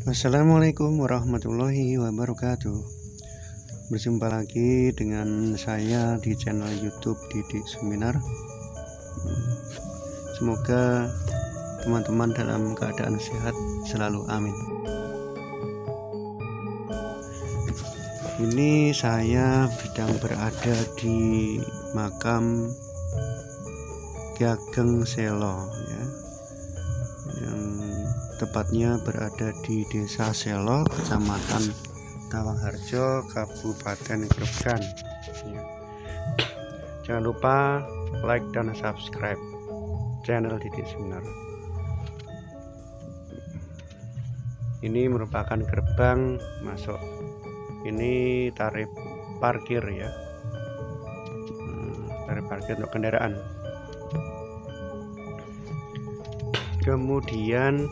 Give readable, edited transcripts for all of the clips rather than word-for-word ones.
Assalamualaikum warahmatullahi wabarakatuh. Berjumpa lagi dengan saya di channel YouTube Didik Seminar. Semoga teman-teman dalam keadaan sehat selalu, amin. Ini saya sedang berada di makam Ki Ageng Selo ya, yang tepatnya berada di Desa Selo, Kecamatan Tawangharjo, Kabupaten Grobogan ya. Jangan lupa like dan subscribe channel Didik Seminar. Ini merupakan gerbang masuk. Ini tarif parkir ya, tarif parkir untuk kendaraan. Kemudian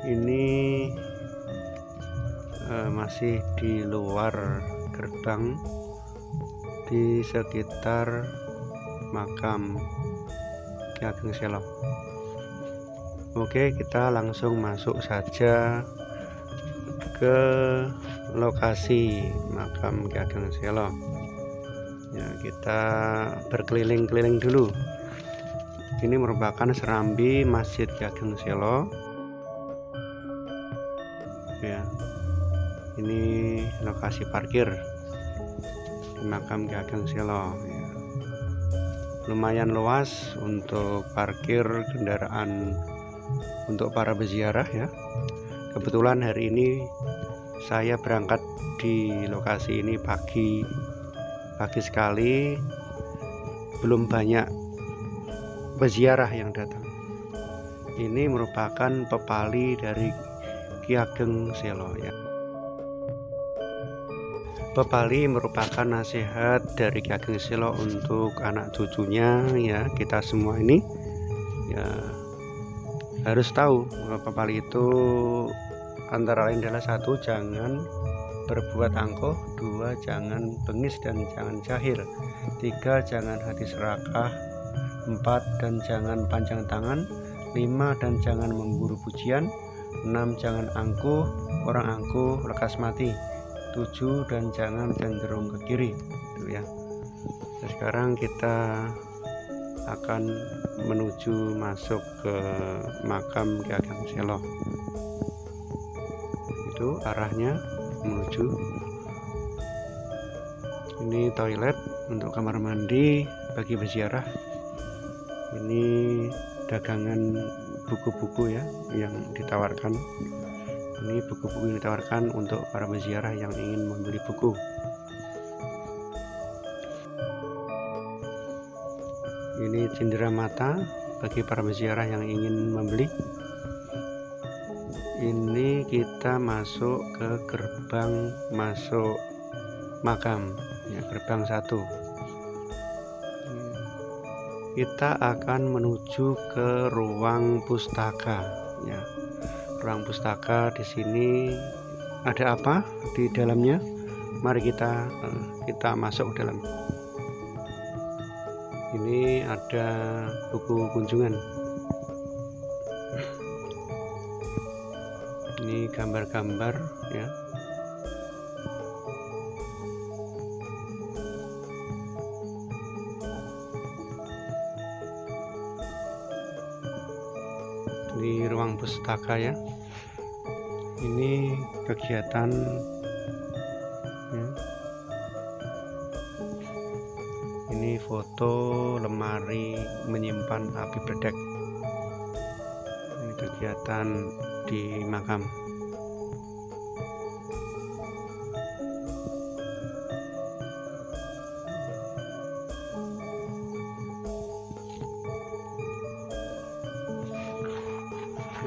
ini masih di luar gerbang, di sekitar makam Ki Ageng Selo. Oke, kita langsung masuk saja ke lokasi makam Ki Ageng Selo ya. Kita berkeliling-keliling dulu. Ini merupakan serambi Masjid Ki Ageng Selo ya. Ini lokasi parkir di makam Ki Ageng Selo ya. Lumayan luas untuk parkir kendaraan untuk para peziarah ya. Kebetulan hari ini saya berangkat di lokasi ini pagi sekali, belum banyak peziarah yang datang. Ini merupakan pepali dari Ki Ageng Selo ya. Pepali merupakan nasihat dari Ki Ageng Selo untuk anak cucunya ya. Kita semua ini ya harus tahu bahwa pepali itu antara lain adalah: 1, jangan berbuat angkuh; 2, jangan bengis dan jangan jahil; 3, jangan hati serakah; 4, dan jangan panjang tangan; 5, dan jangan memburu pujian; 6, jangan angkuh, orang angkuh lekas mati; 7, dan jangan cenderung ke kiri itu ya. Nah, sekarang kita akan menuju masuk ke makam Ki Ageng Selo. Itu arahnya menuju. Ini toilet untuk kamar mandi bagi peziarah. Ini dagangan buku-buku ya yang ditawarkan. Ini buku-buku yang ditawarkan untuk para peziarah yang ingin membeli buku. Ini cindera mata bagi para peziarah yang ingin membeli. Ini kita masuk ke gerbang masuk makam ya, gerbang 1. Kita akan menuju ke ruang pustaka ya. Ruang pustaka di sini ada apa di dalamnya? Mari kita masuk ke dalam. Ini ada buku kunjungan. Ini gambar-gambar ya. Di ruang pustaka ya. Ini kegiatan ya. Ini foto lemari menyimpan api bledek. Ini kegiatan di makam.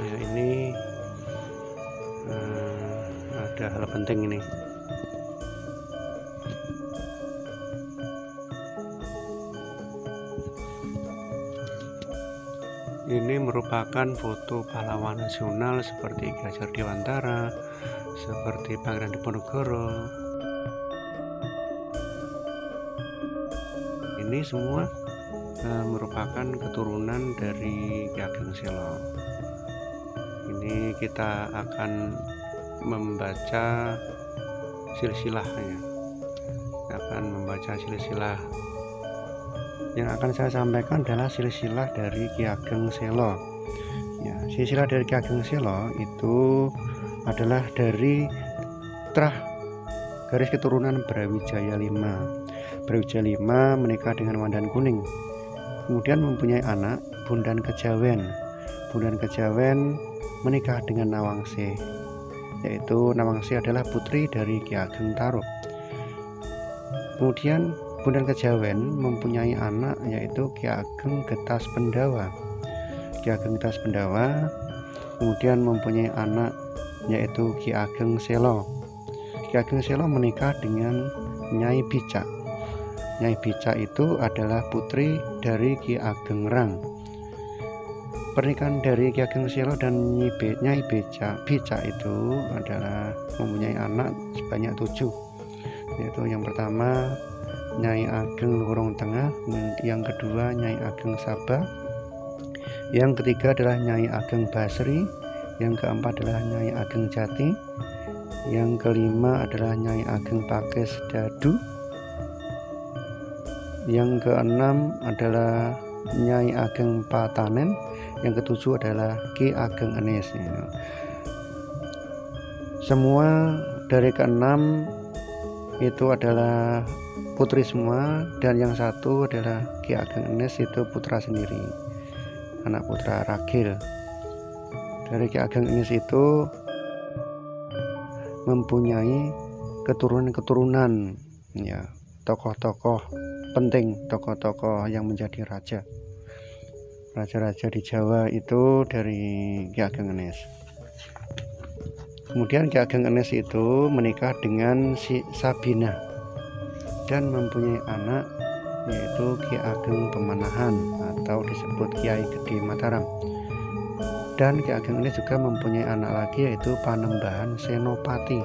Ya, ini ada hal penting ini. Ini merupakan foto pahlawan nasional seperti Ki Hajar Dewantara, seperti Pangeran Diponegoro. Ini semua merupakan keturunan dari Ki Ageng Selo. Ini kita akan membaca silsilahnya, akan membaca silsilah. Yang akan saya sampaikan adalah silsilah dari Ki Ageng Selo. Ya, silsilah dari Ki Ageng Selo itu adalah dari trah garis keturunan Brawijaya V. Brawijaya V menikah dengan Wandan Kuning, kemudian mempunyai anak Bondan Kejawen. Bondan Kejawen menikah dengan Nawangsi, yaitu Nawangsi adalah putri dari Ki Ageng Tarub. Kemudian Bondan Kejawen mempunyai anak yaitu Ki Ageng Getas Pendawa. Ki Ageng Getas Pendawa kemudian mempunyai anak yaitu Ki Ageng Selo. Ki Ageng Selo menikah dengan Nyai Bicak. Nyai Bicak itu adalah putri dari Ki Ageng Rang. Pernikahan dari Ki Ageng Selo dan Nyai Bicak itu adalah mempunyai anak sebanyak 7, yaitu yang pertama Nyai Ageng Lurung Tengah, yang kedua Nyai Ageng Sabah, yang ketiga adalah Nyai Ageng Basri, yang keempat adalah Nyai Ageng Jati, yang kelima adalah Nyai Ageng Pakis Dadu, yang keenam adalah Nyai Ageng Patanen, yang ketujuh adalah Ki Ageng Enis. Semua dari keenam itu adalah putri semua, dan yang satu adalah Ki Ageng Enis itu putra sendiri, anak putra ragil. Dari Ki Ageng Enis itu mempunyai keturunan-keturunan, ya, tokoh-tokoh penting, tokoh-tokoh yang menjadi raja-raja di Jawa itu dari Ki Ageng Enis. Kemudian Ki Ageng Enis itu menikah dengan si Sabina dan mempunyai anak yaitu Ki Ageng Pemanahan atau disebut Kiai Gede Mataram. Dan Ki Ageng Enis juga mempunyai anak lagi yaitu Panembahan Senopati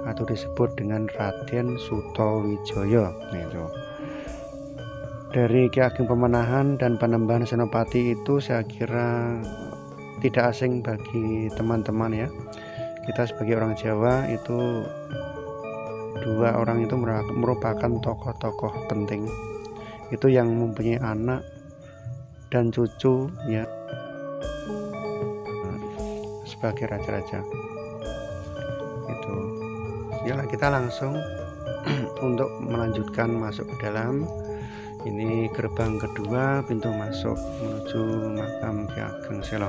atau disebut dengan Raden Sutawijaya. Dari Ki Ageng Pemanahan dan Panembahan Senopati itu saya kira tidak asing bagi teman-teman ya. Kita sebagai orang Jawa itu dua orang itu merupakan tokoh-tokoh penting, itu yang mempunyai anak dan cucu ya sebagai raja-raja. Itu ya, kita langsung untuk melanjutkan masuk ke dalam. Ini gerbang kedua, pintu masuk menuju makam Ki Ageng Selo.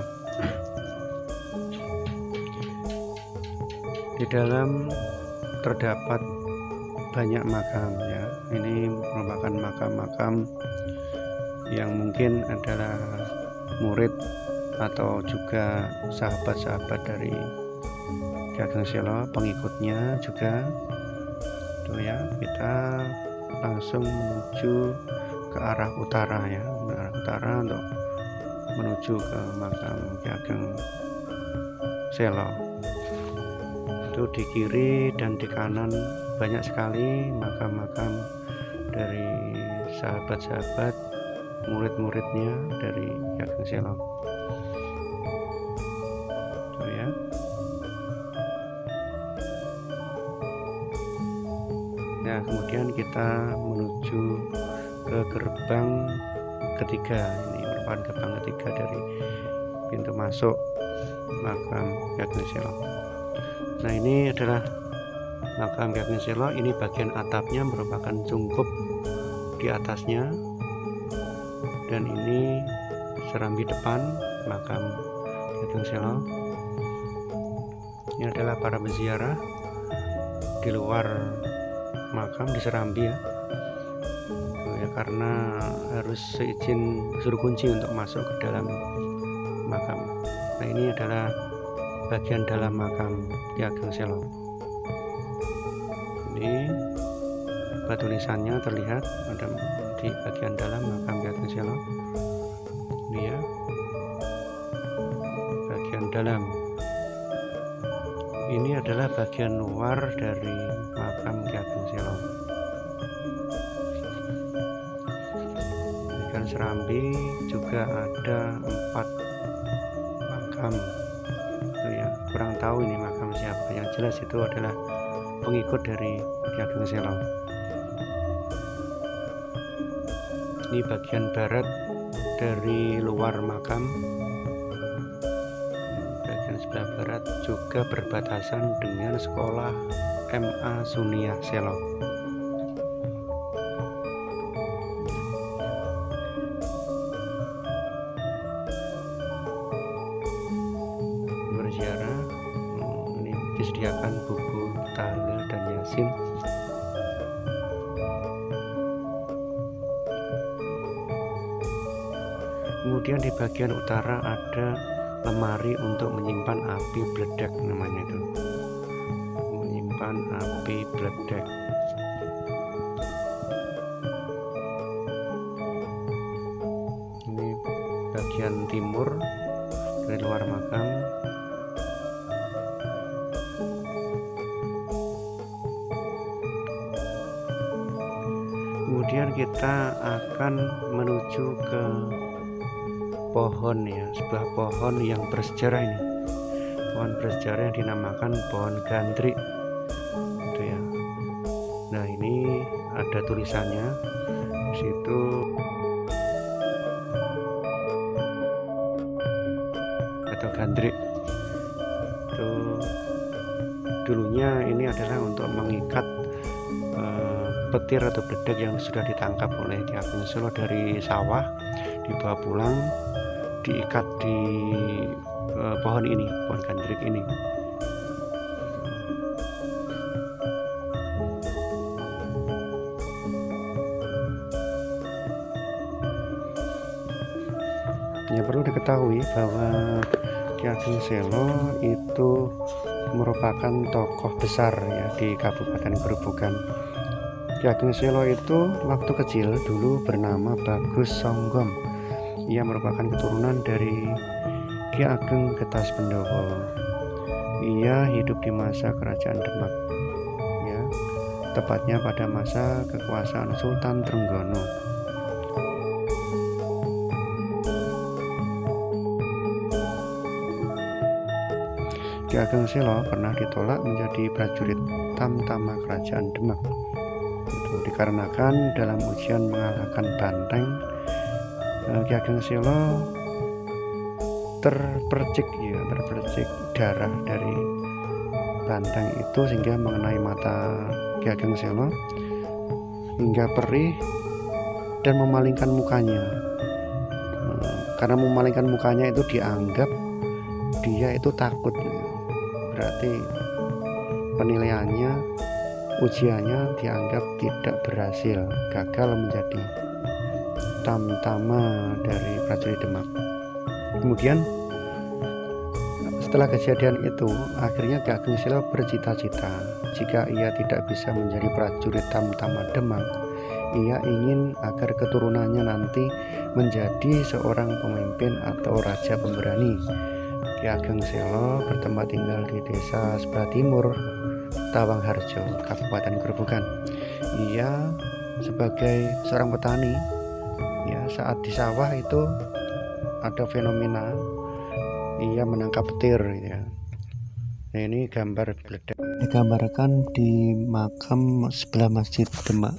Di dalam terdapat banyak makam ya. Ini merupakan makam-makam yang mungkin adalah murid atau juga sahabat-sahabat dari Ki Ageng Selo, pengikutnya juga. Itu ya, kita langsung menuju ke arah utara ya, ke arah utara untuk menuju ke makam Ki Ageng Selo. Itu di kiri dan di kanan banyak sekali makam-makam dari sahabat-sahabat murid-muridnya dari Ki Ageng Selo. Itu ya. Ya, kemudian kita menuju ke gerbang ketiga. Ini merupakan gerbang ketiga dari pintu masuk makam Ki Ageng Selo. Nah, ini adalah makam Ki Ageng Selo. Ini bagian atapnya merupakan cungkup di atasnya, dan ini serambi depan makam Ki Ageng Selo. Ini adalah para peziarah di luar makam di serambi ya, karena harus seizin suruh kunci untuk masuk ke dalam makam. Nah, ini adalah bagian dalam makam Ki Ageng Selo. Ini batu nisannya terlihat ada di bagian dalam makam Ki Ageng Selo. Ini ya, bagian dalam. Ini adalah bagian luar dari makam Ki Ageng Selo. Bagian serambi juga ada 4 makam. Itu ya, kurang tahu ini makam siapa. yang jelas itu adalah pengikut dari Ki Ageng Selo. Ini bagian barat dari luar makam. Bagian sebelah barat juga berbatasan dengan sekolah MA Suniah Selo. Berziarah, ini disediakan buku tahlil dan yasin. Kemudian di bagian utara ada lemari untuk menyimpan api bledek, namanya itu, menyimpan api bledek. Ini bagian timur dari luar makam. Kemudian kita akan menuju ke pohon ya, sebuah pohon yang bersejarah ini, pohon bersejarah yang dinamakan pohon gandrik itu ya. Nah, ini ada tulisannya di situ. Atau gandrik itu dulunya ini adalah untuk mengikat petir atau bledek yang sudah ditangkap oleh Ki Ageng Selo dari sawah, dibawa pulang, diikat di pohon ini, pohon gandrik ini. Ya, perlu diketahui bahwa Ki Ageng Selo itu merupakan tokoh besar ya di Kabupaten Grobogan. Ki Ageng Selo itu waktu kecil dulu bernama Bagus Songgom. Ia merupakan keturunan dari Ki Ageng Getas Pendowo. Ia hidup di masa Kerajaan Demak, ya, tepatnya pada masa kekuasaan Sultan Trenggono. Ki Ageng Selo pernah ditolak menjadi prajurit Tamtama Kerajaan Demak. Itu dikarenakan dalam ujian mengalahkan Banteng, Ki Ageng Selo terpercik darah dari Banteng itu sehingga mengenai mata Ki Ageng Selo hingga perih dan memalingkan mukanya. Karena memalingkan mukanya itu dianggap dia itu takut, berarti penilaiannya, ujiannya dianggap tidak berhasil, gagal menjadi tamtama dari prajurit Demak. Kemudian setelah kejadian itu, akhirnya Ki Ageng Selo bercita-cita jika ia tidak bisa menjadi prajurit tamtama Demak, ia ingin agar keturunannya nanti menjadi seorang pemimpin atau raja pemberani. Ki Ageng Selo bertempat tinggal di desa sebelah timur Tawangharjo, Kabupaten Grobogan. Ia sebagai seorang petani ya, saat di sawah itu ada fenomena ia menangkap petir ya. Nah, ini gambar bledek digambarkan di makam sebelah Masjid Demak.